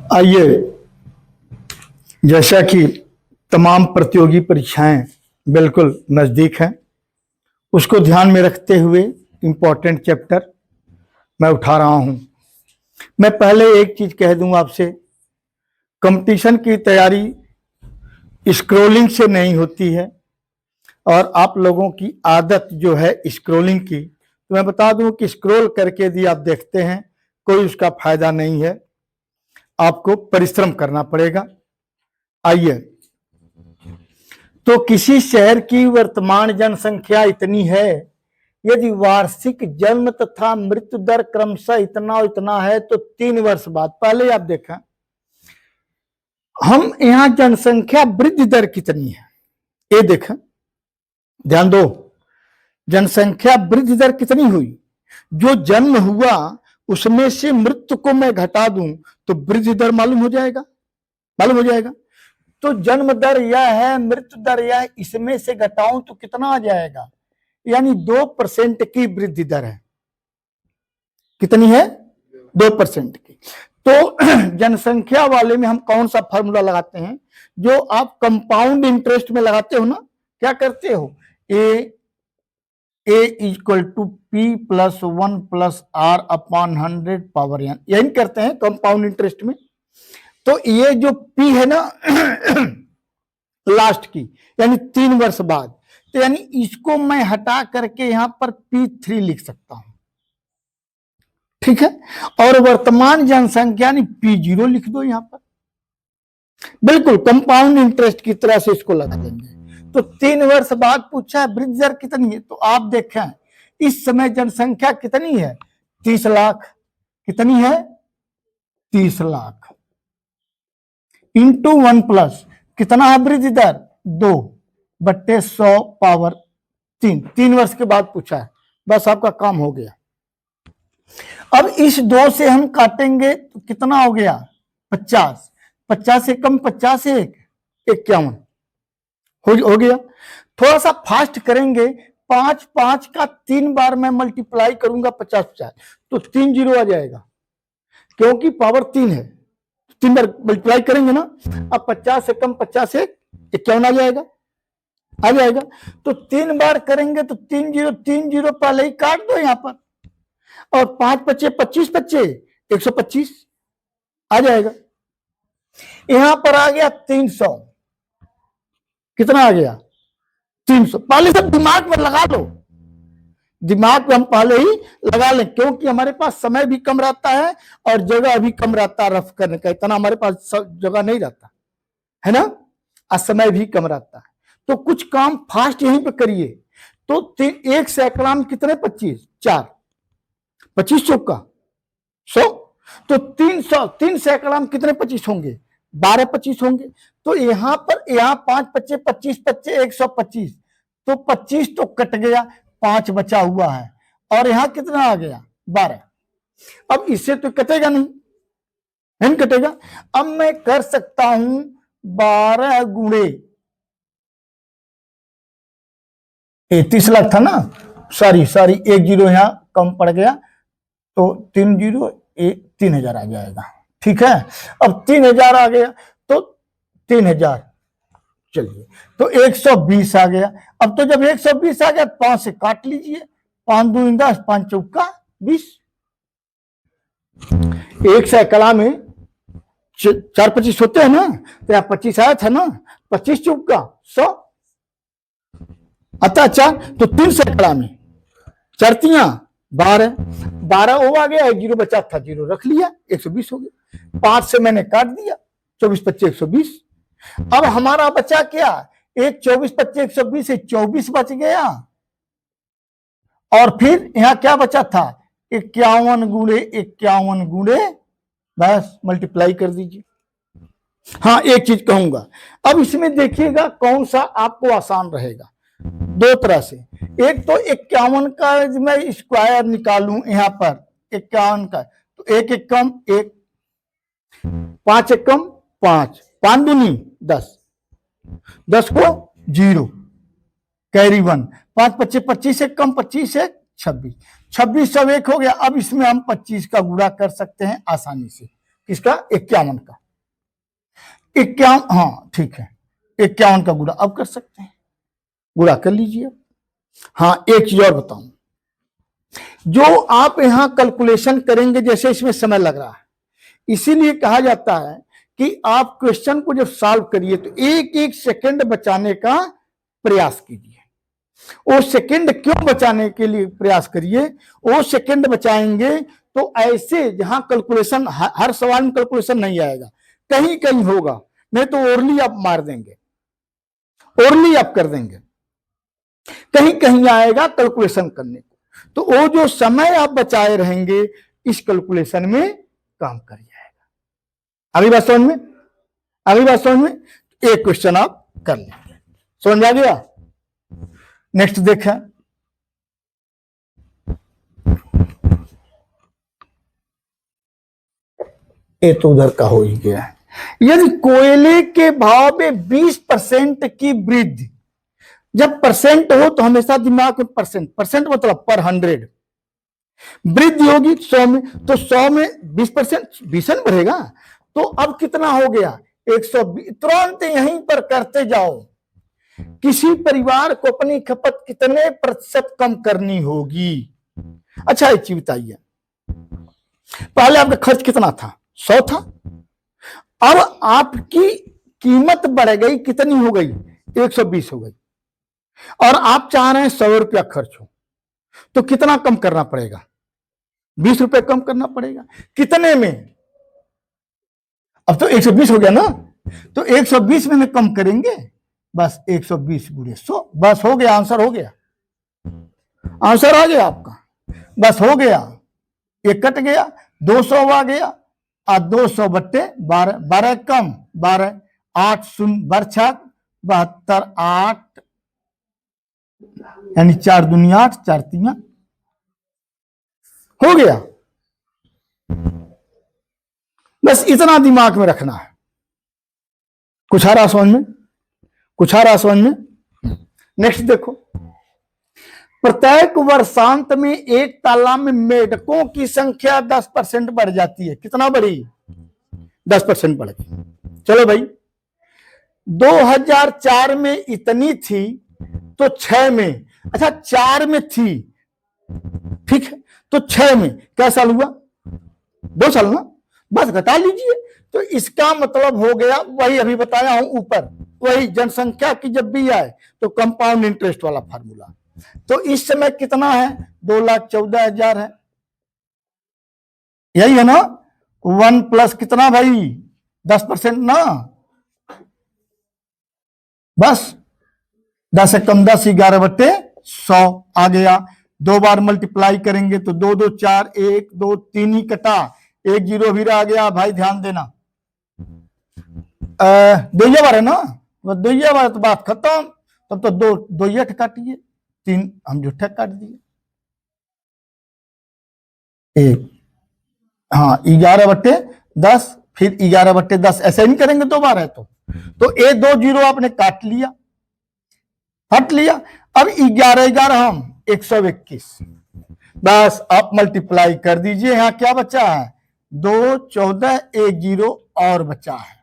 आइए, जैसा कि तमाम प्रतियोगी परीक्षाएं बिल्कुल नज़दीक हैं, उसको ध्यान में रखते हुए इम्पोर्टेंट चैप्टर मैं उठा रहा हूं। मैं पहले एक चीज कह दूं आपसे, कंपटीशन की तैयारी स्क्रोलिंग से नहीं होती है और आप लोगों की आदत जो है स्क्रोलिंग की, तो मैं बता दूं कि स्क्रोल करके यदि आप देखते हैं कोई उसका फायदा नहीं है, आपको परिश्रम करना पड़ेगा। आइए, तो किसी शहर की वर्तमान जनसंख्या इतनी है, यदि वार्षिक जन्म तथा मृत्यु दर क्रमशः इतना इतना है, तो 3 वर्ष बाद, पहले आप देखा हम यहां जनसंख्या वृद्धि दर कितनी है, ये देखा, ध्यान दो, जनसंख्या वृद्धि दर कितनी हुई। जो जन्म हुआ उसमें से मृत्यु को मैं घटा दूं तो वृद्धि दर मालूम हो जाएगा। तो जन्म दर यह है, मृत्यु दर यह है, इसमें से घटाऊं तो कितना आ जाएगा, यानी 2% की वृद्धि दर है। कितनी है? 2% की। तो जनसंख्या वाले में हम कौन सा फॉर्मूला लगाते हैं, जो आप कंपाउंड इंटरेस्ट में लगाते हो ना, क्या करते हो, A equal to P plus 1 plus R upon 100 power n, यही करते हैं कंपाउंड इंटरेस्ट में। तो ये जो पी है ना लास्ट की, यानी 3 वर्ष बाद, तो यानी इसको मैं हटा करके यहां पर P3 लिख सकता हूं, ठीक है। और वर्तमान जनसंख्या यानी P0 लिख दो यहां पर, बिल्कुल कंपाउंड इंटरेस्ट की तरह से इसको लगा देंगे। तो 3 वर्ष बाद पूछा है वृद्धि दर कितनी है, तो आप देखें इस समय जनसंख्या कितनी है, 30 लाख। कितनी है? 30 लाख इंटू 1 प्लस कितना है वृद्धि दर, 2/100 पावर 3। 3 वर्ष के बाद पूछा है, बस आपका काम हो गया। अब इस 2 से हम काटेंगे तो कितना हो गया, 50। 50 से कम 50 से 51 हो गया। थोड़ा सा फास्ट करेंगे, 5 का 3 बार मैं मल्टीप्लाई करूंगा 50 तो 3 जीरो आ जाएगा, क्योंकि पावर 3 है, 3 बार मल्टीप्लाई करेंगे ना। अब 50 से कम 50 से 51 आ जाएगा। तो 3 बार करेंगे तो 3 जीरो पहले ही काट दो यहां पर, और 5 बचे 25 बचे 125 आ जाएगा। यहां पर आ गया 300, कितना आ गया, 300। पहले सब दिमाग में लगा लो, दिमाग में हम पहले ही लगा लें, क्योंकि हमारे पास समय भी कम रहता है और जगह भी कम रहता है रफ करने का, इतना हमारे पास जगह नहीं रहता है ना, और समय भी कम रहता है। तो कुछ काम फास्ट यहीं पे करिए। तो 1 सैकड़ा में कितने 25, 4, 25 चौका 100, तो 300, 3 सैकड़ा में कितने 25 होंगे, 12 25 होंगे। तो यहां पर 5 बचे 25 बचे 125, तो 25 तो कट गया, 5 बचा हुआ है, और यहां कितना आ गया, 12। अब इससे तो कटेगा नहीं कटेगा। अब मैं कर सकता हूं 12 गुणे 30 लाख था ना, सॉरी 1 जीरो यहां कम पड़ गया, तो 3 जीरो 3000 आ जाएगा, ठीक है। अब 3000 आ गया तो 3000, चलिए, तो 120 आ गया। अब तो जब 120 आ गया 5 से काट लीजिए, 5 दूनी 10, 5 चौका 20। 1 सैकड़ा में 4 25 होते हैं ना, तो यहाँ 25 आया था ना, 25 चौका 100 आता। अच्छा, तो 3 सैकड़ा में 4 तियां 12 वो आ गया, 1 जीरो बचा था, जीरो रख लिया, 120 हो गया। 5 से मैंने काट दिया, 24 25 120। अब हमारा बचा क्या, 24 25 120 से 24 बच गया, और फिर यहां क्या बचा था, 51 गुणे 51 गुणे, बस मल्टीप्लाई कर दीजिए। हाँ, एक चीज कहूंगा, अब इसमें देखिएगा कौन सा आपको आसान रहेगा, 2 तरह से। एक तो 51 का मैं स्क्वायर निकालूं यहां पर, 51 का, तो 1 1 कम 1, 5 1 कम 5, 5 दूनी 10, 10 को 0 कैरी 1, 5 25 25 से कम 25 से 26, 26 सब 1 हो गया। अब इसमें हम 25 का गुणा कर सकते हैं आसानी से, किसका? 51 का। 51, हाँ ठीक है, 51 का गुणा अब कर सकते हैं, गुणा कर लीजिए। हाँ एक चीज और बताऊं, जो आप यहां कैलकुलेशन करेंगे, जैसे इसमें समय लग रहा है, इसीलिए कहा जाता है कि आप क्वेश्चन को जब सॉल्व करिए तो एक एक सेकंड बचाने का प्रयास कीजिए। वो सेकंड क्यों बचाने के लिए प्रयास करिए? वो सेकंड बचाएंगे तो ऐसे जहां कैलकुलेशन, हर सवाल में कैलकुलेशन नहीं आएगा, कहीं कहीं होगा, नहीं तो ओरली आप मार देंगे, ओरली आप कर देंगे, कहीं कहीं आएगा कैलकुलेशन करने को, तो वो जो समय आप बचाए रहेंगे इस कैलकुलेशन में काम कर जाएगा। अगली बात समझ में, अगली बात समझ में, एक क्वेश्चन आप कर लेंगे, समझ आ गया। नेक्स्ट देखा, ये तो उधर का हो ही गया है। यदि कोयले के भाव में 20% की वृद्धि, जब परसेंट हो तो हमेशा दिमाग में परसेंट, परसेंट मतलब पर 100 वृद्धि होगी 100 में, तो 100 में 20%, 20 बढ़ेगा, तो अब कितना हो गया? 120। तुरंत यहीं पर करते जाओ, किसी परिवार को अपनी खपत कितने प्रतिशत कम करनी होगी। अच्छा एक चीज बताइए, पहले आपका खर्च कितना था? 100 था, अब आपकी कीमत बढ़ गई, कितनी हो गई? 120 हो गई, और आप चाह रहे हैं 100 रुपया खर्च हो, तो कितना कम करना पड़ेगा? 20 रुपए कम करना पड़ेगा। कितने में? अब तो 120 हो गया ना, तो 120 में कम करेंगे, बस 120 गुणे 100, बस हो गया, आंसर हो गया, आंसर आ गया आपका, बस हो गया, ये कट गया, 200 आ गया, और 200 बट्टे 12, 12 कम 12, 8 शून्य 12 72, 8 यानी 4 दुनिया 8, 4 3 हो गया। बस इतना दिमाग में रखना है। कुछ आ रहा समझ में? कुछ आ रहा समझ में? नेक्स्ट देखो, प्रत्येक वर्षांत में एक तालाब में मेढकों की संख्या 10% बढ़ जाती है। कितना बढ़ी? 10% बढ़ गई। चलो भाई, 2004 में इतनी थी तो 6 में, अच्छा 4 में थी, ठीक है, तो 6 में क्या साल हुआ? 2 साल ना, बस घटा लीजिए। तो इसका मतलब हो गया, वही अभी बताया हूं ऊपर, वही जनसंख्या की जब भी आए तो कंपाउंड इंटरेस्ट वाला फार्मूला। तो इस समय कितना है? 2,14,000 है, यही है ना? 1 प्लस कितना भाई? 10% ना, बस 10 से कम 10, 11 बट्टे 100 आ गया। 2 बार मल्टीप्लाई करेंगे तो 2 2 4, 1 2 3 ही कटा, 1 0 भी रह गया भाई, ध्यान देना। 2 बार है ना, 2 बार तो बात खत्म, तब तो 2 8 काटिए, 3 हम जुट्ठा काट दिए, 1, हाँ 11 बट्टे 10, फिर 11 बट्टे 10, ऐसे नहीं करेंगे 2 बार है तो 1 2 0 आपने काट लिया, हट लिया। अब 11 11 हम 121, बस आप मल्टीप्लाई कर दीजिए। यहां क्या बचा है? 2 14 1 0 और बचा है,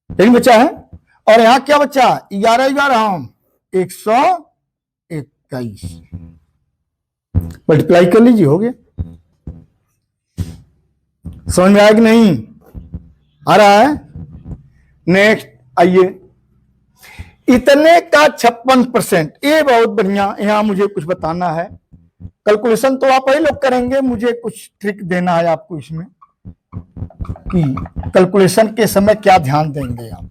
नहीं बचा है, और यहां क्या बचा? 11 11 हम 121, मल्टीप्लाई कर लीजिए, हो गया। समझ में आया कि नहीं? आ रहा है? नेक्स्ट आइए, इतने का 56%, ये बहुत बढ़िया। यहां मुझे कुछ बताना है, कैलकुलेशन तो आप ही लोग करेंगे, मुझे कुछ ट्रिक देना है आपको इसमें कि कैलकुलेशन के समय क्या ध्यान देंगे आप।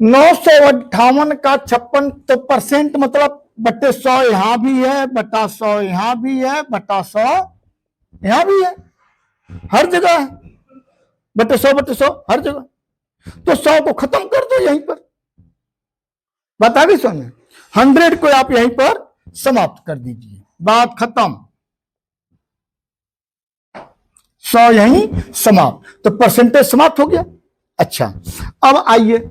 958 का 56% मतलब बट्टे 100 यहां भी है, बटा 100 यहां भी है, बटा 100 यहां भी है, हर जगह है, बटे 100 हर जगह। तो 100 को खत्म कर दो यहीं पर, बता भी समझ, 100 को आप यहीं पर समाप्त कर दीजिए, बात खत्म, 100 यहीं समाप्त, तो परसेंटेज समाप्त हो गया। अच्छा, अब आइए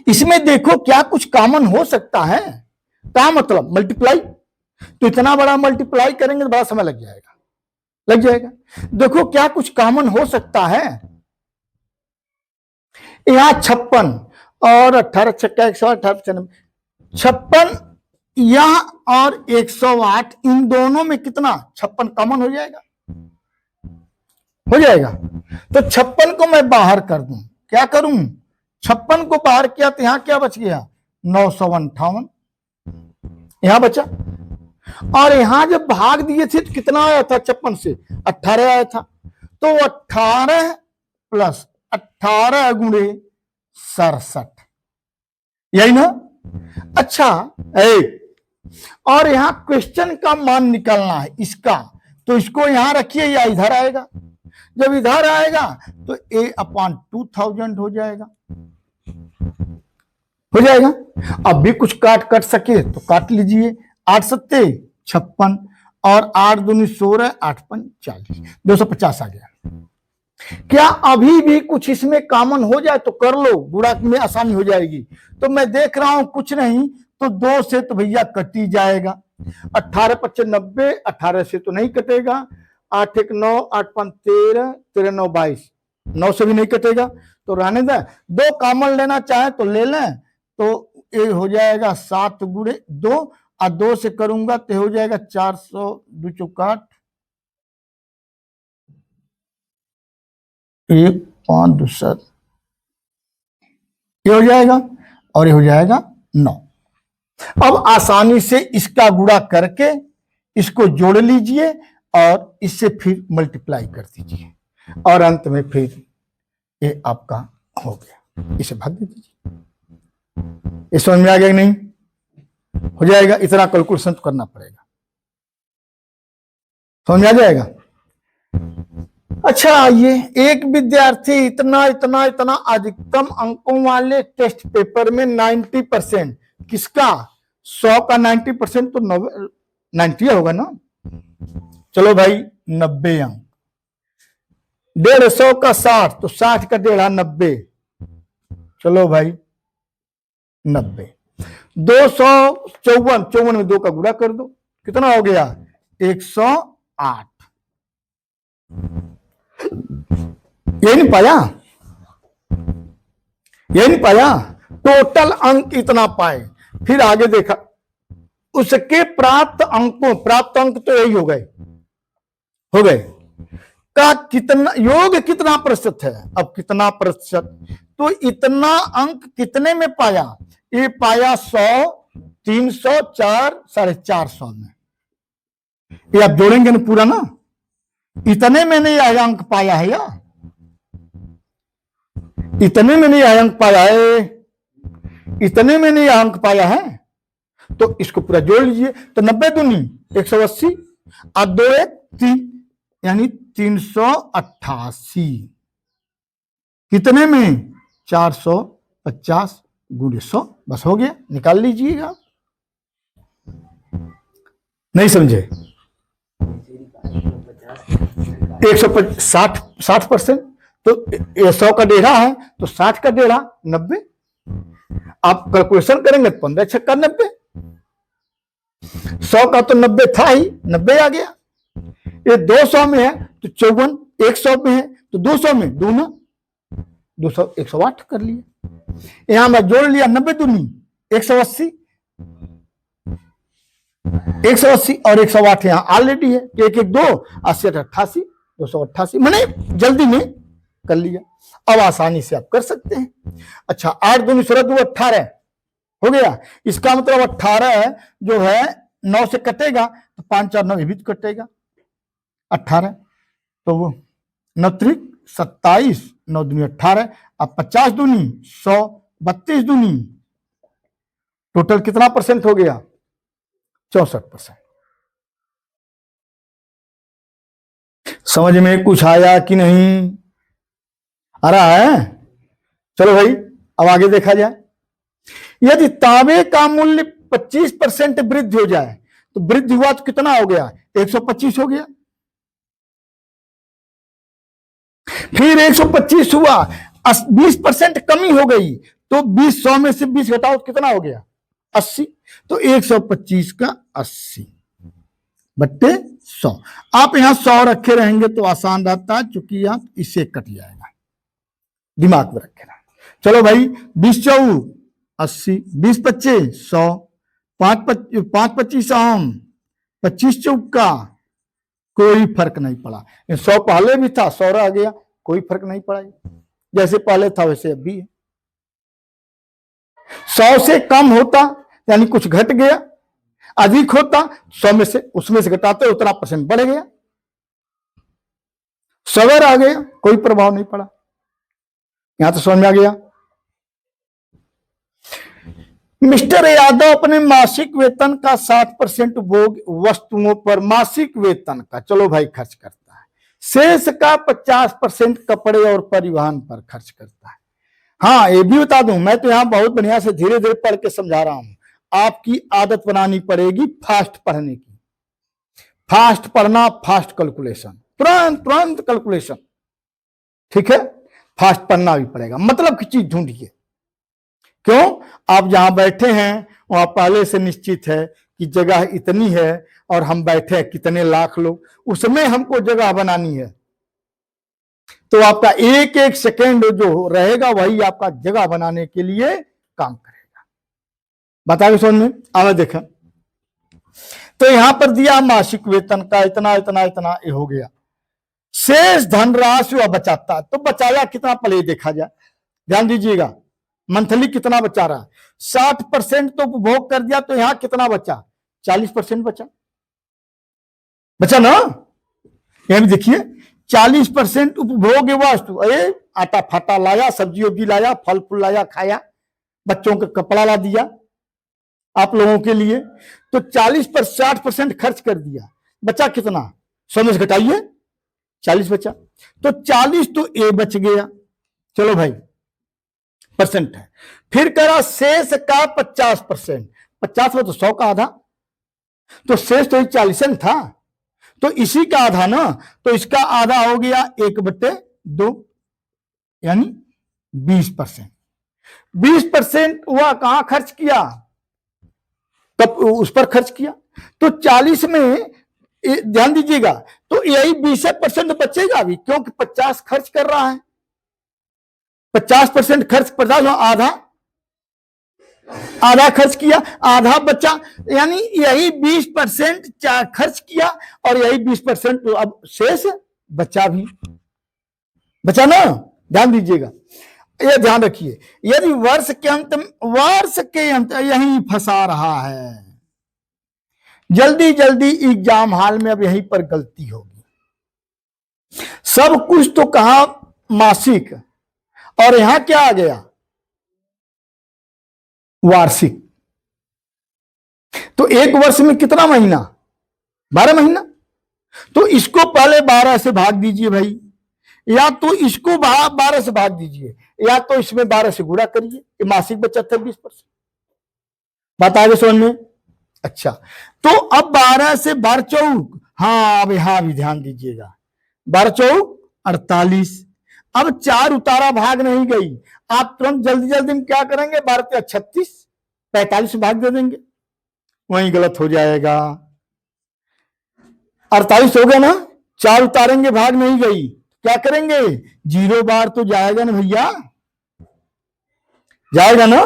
इसमें देखो क्या कुछ कॉमन हो सकता है? क्या मतलब? मल्टीप्लाई, तो इतना बड़ा मल्टीप्लाई करेंगे तो बड़ा समय लग जाएगा, लग जाएगा। देखो क्या कुछ कॉमन हो सकता है, यहां 56 और 18 छक्का 108 56 यह और 108, इन दोनों में कितना 56 कॉमन हो जाएगा, हो जाएगा। तो 56 को मैं बाहर कर दूं, क्या करूं, 56 को बाहर किया तो यहां क्या बच गया 958, यहां बचा। और यहां जब भाग दिए थे तो कितना आया था 56 से 18 आया था, तो 18 प्लस 18 गुणे 67, यही ना। अच्छा और यहां क्वेश्चन का मान निकालना है इसका, तो इसको यहां रखिए या इधर आएगा, जब इधर आएगा तो A/2000 हो जाएगा, हो जाएगा। अब भी कुछ कट सके तो काट लीजिए, 8 सत्ते 56 और 8 दूनी 16, 8 पंच 40, 250 आ गया। क्या अभी भी कुछ इसमें कॉमन हो जाए तो कर लो, बुरा में आसानी हो जाएगी। तो मैं देख रहा हूं कुछ नहीं, तो 2 से तो भैया कट ही जाएगा, 18 पच्चे 90, 18 से तो नहीं कटेगा, 8 1 9, 8 5 13, 13 9 22, 9 से भी नहीं कटेगा, तो रहने दें। 2 कॉमन लेना चाहे तो ले लें, तो ये हो जाएगा 7 गुणे 2, और 2 से करूंगा तो हो जाएगा 400 2 चौका 1 5 2 7, ये हो जाएगा और ये हो जाएगा 9। अब आसानी से इसका गुणा करके इसको जोड़ लीजिए और इससे फिर मल्टीप्लाई कर दीजिए, और अंत में फिर ये आपका हो गया, इसे भाग दे दीजिए। ये समझ में आ गया कि नहीं, हो जाएगा। इतना कैलकुलेशन तो करना पड़ेगा, समझ में आ जाएगा। अच्छा, ये एक विद्यार्थी इतना इतना इतना अधिकतम अंकों वाले टेस्ट पेपर में 90%, किसका 100 का 90% तो 90 होगा ना। चलो भाई 90 अंक, 150 का 60 तो 60 का 1.5 90, चलो भाई 90, 254, 54 में 2 का गुणा कर दो, कितना हो गया 108। ये नहीं पाया, ये नहीं पाया, टोटल अंक इतना पाए। फिर आगे देखा उसके प्राप्त अंक तो यही हो गए का कितना योग कितना प्रतिशत है, अब कितना प्रतिशत, तो इतना अंक कितने में पाया, ये पाया 100, 300, 4, 450 में। ये आप जोड़ेंगे ना पूरा ना, इतने में नहीं आया अंक पाया है, या इतने में नहीं आया अंक पाया है, इतने में नहीं अंक पाया है, तो इसको पूरा जोड़ लीजिए। तो 90 दूनी 180 और 2 1 3, यानी 388, कितने में 450 गुणे 100, बस हो गया, निकाल लीजिएगा। नहीं समझे, 60%, तो 100 का 1.5 है तो 60 का 1.5 90, आप कैलकुलेशन करेंगे तो 15 छक्का 90, 100 का तो 90 था ही, 90 आ गया। ये 200 में है तो 54, 100 में है तो 200 में दूना 200, 108 कर लिया। यहां मैं जोड़ लिया 90 दूनी 180, 180 और 108 यहां ऑलरेडी है, 1 1 2 80 88, 288, मैंने जल्दी में कर लिया। अब आसानी से आप कर सकते हैं। अच्छा, 8 दूनी 16 2 18 हो गया, इसका मतलब 18 जो है 9 से कटेगा तो 5 4 9 भी कटेगा 18, तो वो 9 त्रिक 27, 9 दूनी 18, अब 50 दूनी 100, 32 दूनी, टोटल कितना परसेंट हो गया 64%। समझ में कुछ आया कि नहीं आ रहा है? चलो भाई अब आगे देखा जाए। यदि तांबे का मूल्य 25% वृद्धि हो जाए तो वृद्धि हुआ तो कितना हो गया 125 हो गया, फिर 125 हुआ, 20% कमी हो गई तो 20 100 में से 20 घटाओ तो कितना हो गया 80, तो 125 का 80 बट्टे 100। आप यहां 100 रखे रहेंगे तो आसान रहता है, चूंकि आप इससे कट जाएगा, दिमाग में रखे रहें। चलो भाई, 20 चौक 80, 20 25 100, 5 25 आम, 25 चौका कोई फर्क नहीं पड़ा। 100 पहले भी था, 100 रह गया, कोई फर्क नहीं पड़ा, जैसे पहले था वैसे अब भी है। 100 से कम होता यानी कुछ घट गया, अधिक होता 100 में से उसमें से घटाते उतना परसेंट बढ़ गया, 100 आ गया, कोई प्रभाव नहीं पड़ा। यहां तो समझ में आ गया। मिस्टर यादव अपने मासिक वेतन का 60% भोग वस्तुओं पर मासिक वेतन का, चलो भाई, खर्च करता है। शेष का 50% कपड़े और परिवहन पर खर्च करता है। हाँ, ये भी बता दूं, मैं तो यहां बहुत बढ़िया से धीरे धीरे पढ़ के समझा रहा हूं, आपकी आदत बनानी पड़ेगी फास्ट पढ़ने की। फास्ट पढ़ना, फास्ट कैलकुलेशन, तुरंत तुरंत कैलकुलेशन, ठीक है। फास्ट पढ़ना भी पड़ेगा, मतलब की चीज ढूंढिए। क्यों? आप जहां बैठे हैं वहां पहले से निश्चित है कि जगह इतनी है और हम बैठे हैं कितने लाख लोग, उसमें हमको जगह बनानी है। तो आपका एक एक सेकेंड जो रहेगा वही आपका जगह बनाने के लिए काम करेगा। बताइए समझ में आगे देखें। तो यहां पर दिया मासिक वेतन का इतना इतना इतना, ये हो गया। शेष धनराशि वह बचाता, तो बचाया कितना पहले देखा जाए, ध्यान दीजिएगा। मंथली कितना बचा रहा है, 60% तो उपभोग कर दिया, तो यहां कितना बचा, 40% बचा, बचा ना। यहां भी देखिए 40% उपभोग वस्तु, अरे आटा फाटा लाया, सब्जी वब्जी लाया, फल फूल लाया, खाया, बच्चों का कपड़ा ला दिया आप लोगों के लिए, तो 40 पर 60% खर्च कर दिया, बचा कितना, 100 में से घटाइए, 40 बचा, तो 40 तो ए बच गया। चलो भाई, परसेंट है। फिर करा शेष का 50%, 50 में तो 100 का आधा, तो शेष तो 40 था, तो इसी का आधा ना, तो इसका आधा हो गया 1/2, यानी 20%। 20% हुआ कहां खर्च किया, तब उस पर खर्च किया, तो 40 में ध्यान दीजिएगा, तो यही 20% बचेगा भी, क्योंकि 50 खर्च कर रहा है, 50% खर्च, 50 आधा खर्च किया, आधा बचा, यानी यही 20% खर्च किया और यही 20% अब शेष बचा भी, बचा ना। ध्यान दीजिएगा, ये ध्यान रखिए, यदि वर्ष के अंत यही फंसा रहा है, जल्दी जल्दी एग्जाम हॉल में अब यहीं पर गलती होगी। सब कुछ तो कहा मासिक, और यहां क्या आ गया, वार्षिक। तो एक वर्ष में कितना महीना, 12 महीना, तो इसको पहले 12 से भाग दीजिए भाई, या तो इसको 12 से भाग दीजिए, या तो इसमें 12 से गुणा करिए, ये मासिक बचत है 20%। बात आगे समझ में। अच्छा, तो अब 12 से 12 चौक, हाँ अब यहां भी ध्यान दीजिएगा, 12 चौक 48, अब 4 उतारा भाग नहीं गई, आप तुरंत जल्दी जल्दी में क्या करेंगे, 12 36, 45 भाग दे देंगे, वहीं गलत हो जाएगा। 48 हो गया ना, 4 उतारेंगे भाग नहीं गई, क्या करेंगे, 0 बार तो जाएगा ना भैया, जाएगा ना।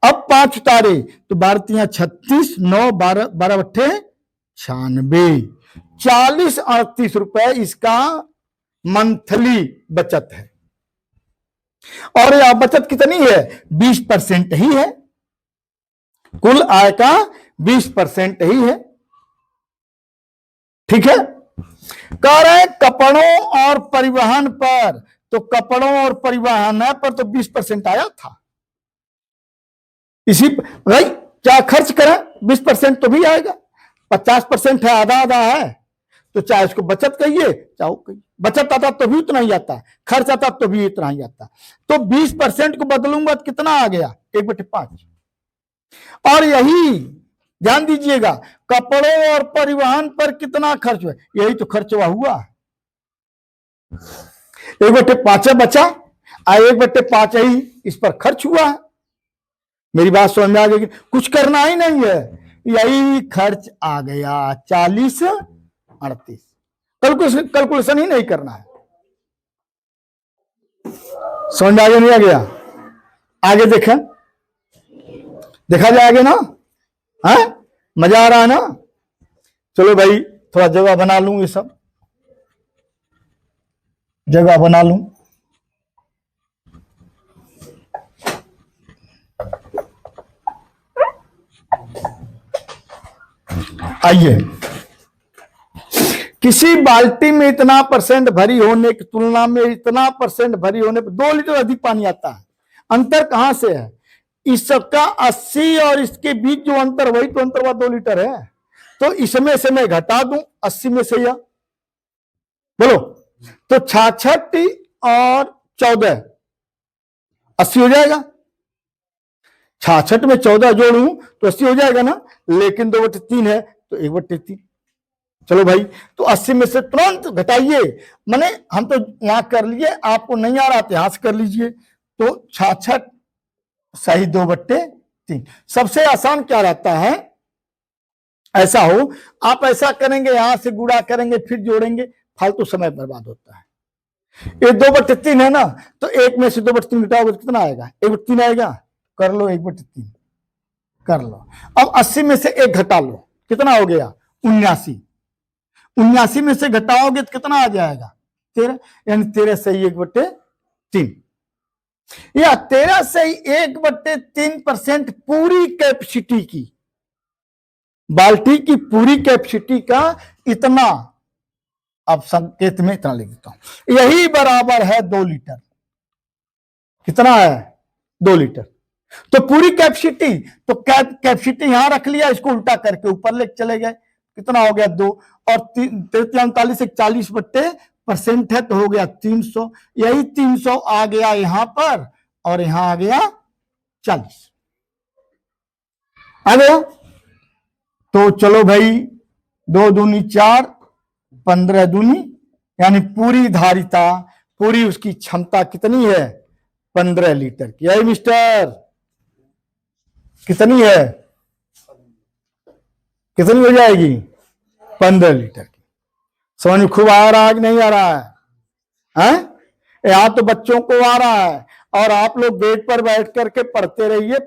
अब 5 उतारे तो 12 36, 9 12 12 96, 40 38 रुपए इसका मंथली बचत है। और यह बचत कितनी है, 20% ही है, कुल आय का 20% ही है, ठीक है। कह रहे कपड़ों और परिवहन पर, तो कपड़ों और परिवहन पर तो 20% आया था, इसी भाई क्या खर्च करें 20% तो भी आएगा, 50% है, आधा आधा है, तो चाहे उसको बचत कहिए चाहे कहिए, बचत आता तो भी उतना ही आता, खर्च आता तो भी इतना ही आता, तो 20% को बदलूंगा तो कितना आ गया, 1/5। और यही ध्यान दीजिएगा, कपड़ों और परिवहन पर कितना खर्च हुआ, यही तो खर्च हुआ 1/5 बचा, 1/5 ही इस पर खर्च हुआ है। मेरी बात समझ में आ गई, कुछ करना ही नहीं है, यही खर्च आ गया 40 38। कैलकुलेशन ही नहीं करना है। समझ में आगे नहीं आ गया? आगे देखें, देखा जाएगा ना? है, मजा आ रहा है ना? चलो भाई थोड़ा जगह बना लूं, ये सब जगह बना लूं। आइए, किसी बाल्टी में इतना परसेंट भरी होने की तुलना में इतना परसेंट भरी होने पर 2 लीटर अधिक पानी आता है। अंतर कहां से है? इसका 80 और इसके बीच जो अंतर, वही तो अंतर हुआ 2 लीटर है। तो इसमें से मैं घटा दूं 80 में से, या बोलो, तो 66 और 14 80 हो जाएगा। 66 में 14 जोड़ू तो 80 हो जाएगा ना, लेकिन 2/3 है तो 1/3। चलो भाई, तो 80 में से तुरंत घटाइए, माने हम तो वहां कर लिए, आपको नहीं आ रहा तो यहां से कर लीजिए। तो 66 सही 2/3। सबसे आसान क्या रहता है, ऐसा हो, आप ऐसा करेंगे, यहां से गुणा करेंगे फिर जोड़ेंगे, फालतू समय बर्बाद होता है। ये 2/3 है ना, तो 1 में से 2/3 घटाओगे तो कितना आएगा? 1/3 आएगा। कर लो 1/3 कर लो। अब 80 में से 1 घटा लो, कितना हो गया? 79। 79 में से घटाओगे तो कितना आ जाएगा? 13, यानी 13 सही 1/3, या 13 सही 1/3% पूरी कैपेसिटी की, बाल्टी की पूरी कैपेसिटी का इतना, अब संकेत में इतना लिख देता हूं, यही बराबर है 2 लीटर। कितना है? 2 लीटर। तो पूरी कैपेसिटी, तो कैपेसिटी यहां रख लिया, इसको उल्टा करके ऊपर ले चले गए, कितना हो गया? 2 और 43 40% है तो हो गया 300। यही 300 आ गया यहां पर, और यहां आ गया 40 आ गया। तो चलो भाई, 2 दूनी 4, 15 दूनी, यानी पूरी धारिता, पूरी उसकी क्षमता कितनी है? 15 लीटर की। है मिस्टर, कितनी है? कितनी हो जाएगी? 15 लीटर की। समझ में खूब आ रहा है कि नहीं आ रहा है? यहां तो बच्चों को आ रहा है, और आप लोग बेड पर बैठ करके पढ़ते रहिए,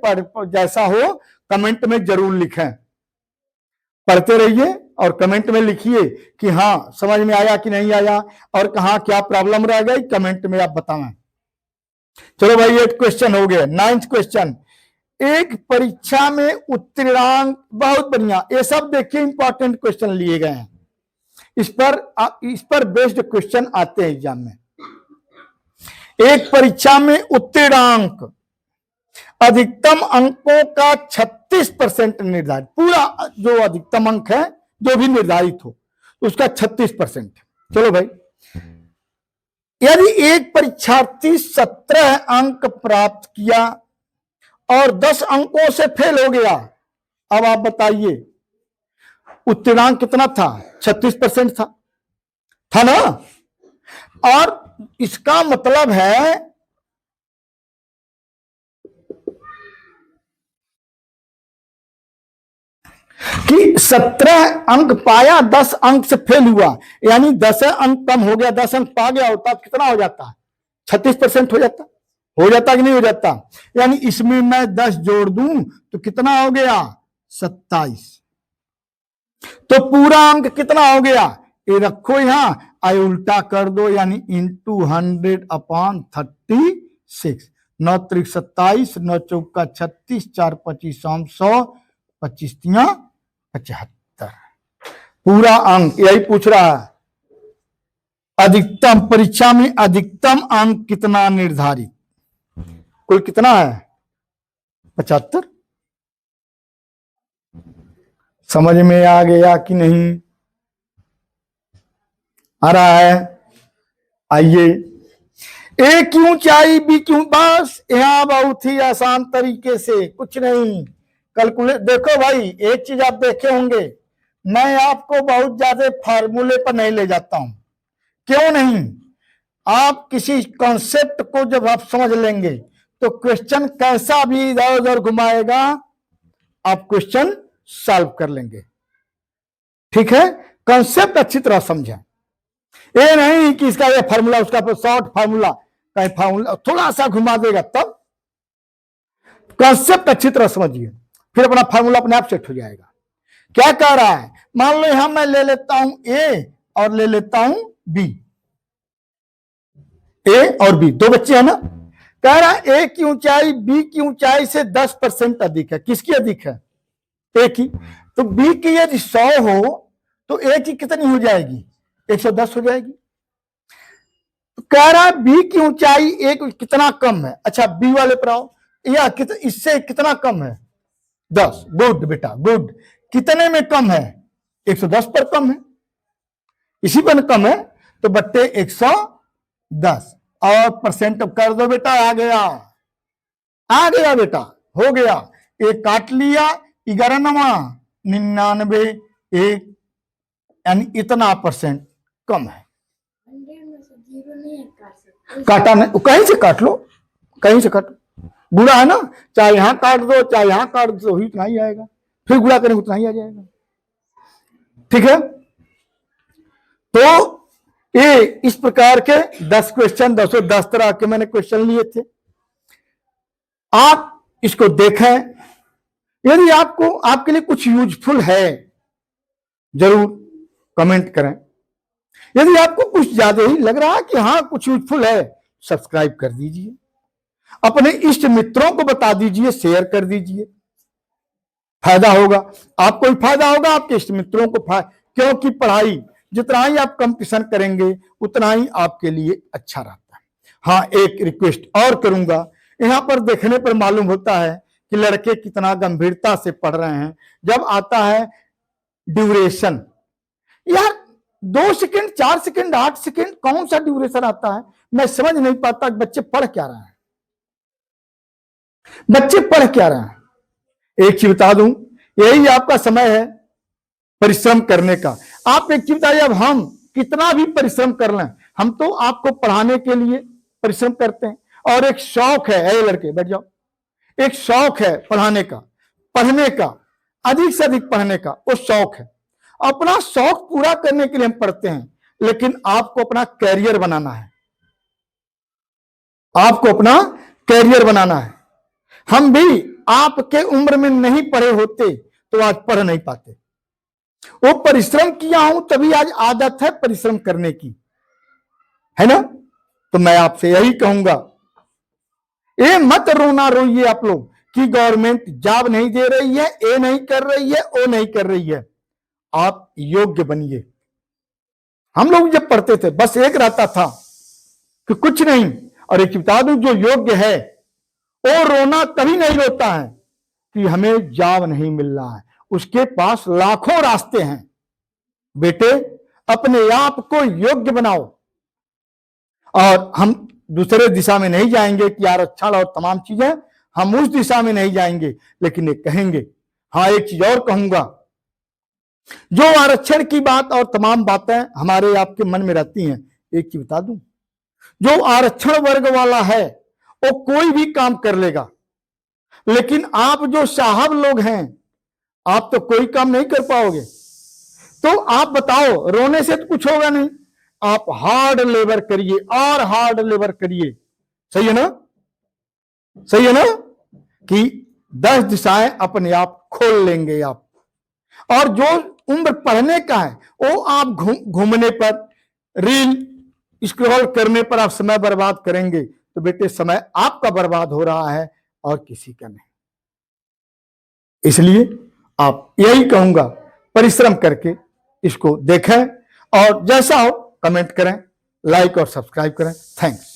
जैसा हो कमेंट में जरूर लिखें, पढ़ते रहिए और कमेंट में लिखिए कि हाँ समझ में आया कि नहीं आया, और कहाँ क्या प्रॉब्लम रह गई कमेंट में आप बताएं। चलो भाई, 8 क्वेश्चन हो गए। 9th क्वेश्चन, एक परीक्षा में उत्तीर्णांक, बहुत बढ़िया, ये सब देखिए इंपॉर्टेंट क्वेश्चन लिए गए हैं, इस पर बेस्ड क्वेश्चन आते हैं एग्जाम में। एक परीक्षा में उत्तीर्णांक अधिकतम अंकों का 36% निर्धारित, पूरा जो अधिकतम अंक है जो भी निर्धारित हो उसका 36%। चलो भाई, यदि एक परीक्षार्थी 17 अंक प्राप्त किया और 10 अंकों से फेल हो गया, अब आप बताइए उत्तीर्णांक कितना था? 36% था ना? और इसका मतलब है कि 17 अंक पाया, 10 अंक से फेल हुआ, यानी 10 अंक कम हो गया, 10 अंक पा गया होता कितना हो जाता? 36% हो जाता। हो जाता कि नहीं हो जाता? यानी इसमें मैं 10 जोड़ दूं तो कितना हो गया? 27। तो पूरा अंक कितना हो गया? ये रखो यहां, आई उल्टा कर दो, यानी इंटू 100/36। 9 त्रिक 27, 9 चौका 36, 4 25 100, 25 तिया 75। पूरा अंक यही पूछ रहा है, अधिकतम परीक्षा में अधिकतम अंक कितना निर्धारित, कुल कितना है? 75। समझ में आ गया कि नहीं आ रहा है? आइए, ए क्यों चाहिए, बी क्यों, बस यहां बहुत ही आसान तरीके से, कुछ नहीं कैलकुलेट। देखो भाई, एक चीज आप देखे होंगे, मैं आपको बहुत ज्यादा फार्मूले पर नहीं ले जाता हूं। क्यों नहीं? आप किसी कॉन्सेप्ट को जब आप समझ लेंगे तो क्वेश्चन कैसा भी इधर उधर घुमाएगा, आप क्वेश्चन सॉल्व कर लेंगे। ठीक है, कॉन्सेप्ट अच्छी तरह समझें। ये नहीं कि इसका ये फार्मूला, उसका शॉर्ट फार्मूला, कहीं फार्मूला थोड़ा सा घुमा देगा, तब कॉन्सेप्ट अच्छी तरह समझिए, फिर अपना फार्मूला अपने आप सेट हो जाएगा। क्या कह रहा है, मान लो यहां मैं ले लेता हूं ए और ले लेता हूं बी, ए और बी दो बच्चे हैं ना। कह रहा है ए की ऊंचाई बी की ऊंचाई से 10% अधिक है। किसकी अधिक है? ए की। तो बी की यदि 100 हो तो ए की कितनी हो जाएगी? 110 हो जाएगी। तो कह रहा है बी की ऊंचाई ए कितना कम है। अच्छा बी वाले पर आओ, या इससे कितना कम है? 10। गुड बेटा गुड। कितने में कम है? 110 पर कम है, इसी पर कम है, तो बट्टे 110 और परसेंट कर दो बेटा। आ गया, आ गया बेटा, हो गया। एक काट लिया, 11 99 एक, यानी इतना परसेंट कम है। काटा नहीं, कहीं से काट लो, कहीं से काटो, गुणा है ना, चाहे यहां काट दो चाहे यहां काट दो, ही उतना ही आएगा, फिर गुणा करेंगे उतना ही आ जाएगा। ठीक है, तो ये इस प्रकार के 10 क्वेश्चन, 10 तरह के मैंने क्वेश्चन लिए थे। आप इसको देखें, यदि आपको आपके लिए कुछ यूजफुल है जरूर कमेंट करें। यदि आपको कुछ ज्यादा ही लग रहा है कि हाँ कुछ यूजफुल है, सब्सक्राइब कर दीजिए, अपने इष्ट मित्रों को बता दीजिए, शेयर कर दीजिए, फायदा होगा, आपको भी फायदा होगा, आपके इष्ट मित्रों को फायदा। क्योंकि पढ़ाई जितना ही आप कंपटीशन करेंगे उतना ही आपके लिए अच्छा रहता है। हाँ एक रिक्वेस्ट और करूंगा, यहां पर देखने पर मालूम होता है कि लड़के कितना गंभीरता से पढ़ रहे हैं। जब आता है ड्यूरेशन, यार 2 सेकंड 4 सेकंड 8 सेकंड कौन सा ड्यूरेशन आता है? मैं समझ नहीं पाता बच्चे पढ़ क्या रहे हैं, बच्चे पढ़ क्या रहे हैं। एक चीज बता दूं, यही आपका समय है परिश्रम करने का। आप एक चीज बताइए, अब हम कितना भी परिश्रम कर लें, हम तो आपको पढ़ाने के लिए परिश्रम करते हैं, और एक शौक है, ऐ लड़के बैठ जाओ, एक शौक है पढ़ाने का, पढ़ने का, अधिक से अधिक पढ़ने का, वो शौक है। अपना शौक पूरा करने के लिए हम पढ़ते हैं, लेकिन आपको अपना कैरियर बनाना है, आपको अपना कैरियर बनाना है। हम भी आपके उम्र में नहीं पढ़े होते तो आज पढ़ नहीं पाते। वो परिश्रम किया हूं तभी आज आदत है परिश्रम करने की, है ना। तो मैं आपसे यही कहूंगा, ये मत रोना रोइए आप लोग कि गवर्नमेंट जॉब नहीं दे रही है, ये नहीं कर रही है, वो नहीं कर रही है। आप योग्य बनिए। हम लोग जब पढ़ते थे बस एक रहता था कि कुछ नहीं, और एक बता दूं, जो योग्य है वो रोना तभी नहीं रोता है कि हमें जॉब नहीं मिल रहा है, उसके पास लाखों रास्ते हैं। बेटे अपने आप को योग्य बनाओ, और हम दूसरे दिशा में नहीं जाएंगे कि आरक्षण और तमाम चीजें, हम उस दिशा में नहीं जाएंगे, लेकिन ये कहेंगे। हाँ एक चीज और कहूंगा, जो आरक्षण की बात और तमाम बातें हमारे आपके मन में रहती हैं, एक चीज बता दूं, जो आरक्षण वर्ग वाला है वो कोई भी काम कर लेगा, लेकिन आप जो साहब लोग हैं आप तो कोई काम नहीं कर पाओगे। तो आप बताओ, रोने से तो कुछ होगा नहीं, आप हार्ड लेबर करिए और हार्ड लेबर करिए। सही है ना, सही है ना, कि 10 दिशाएं अपने आप खोल लेंगे आप। और जो उम्र पढ़ने का है वो आप घूमने पर, रील स्क्रॉल करने पर आप समय बर्बाद करेंगे, तो बेटे समय आपका बर्बाद हो रहा है और किसी का नहीं। इसलिए आप यही कहूंगा, परिश्रम करके इसको देखें, और जैसा हो कमेंट करें, लाइक और सब्सक्राइब करें। थैंक्स।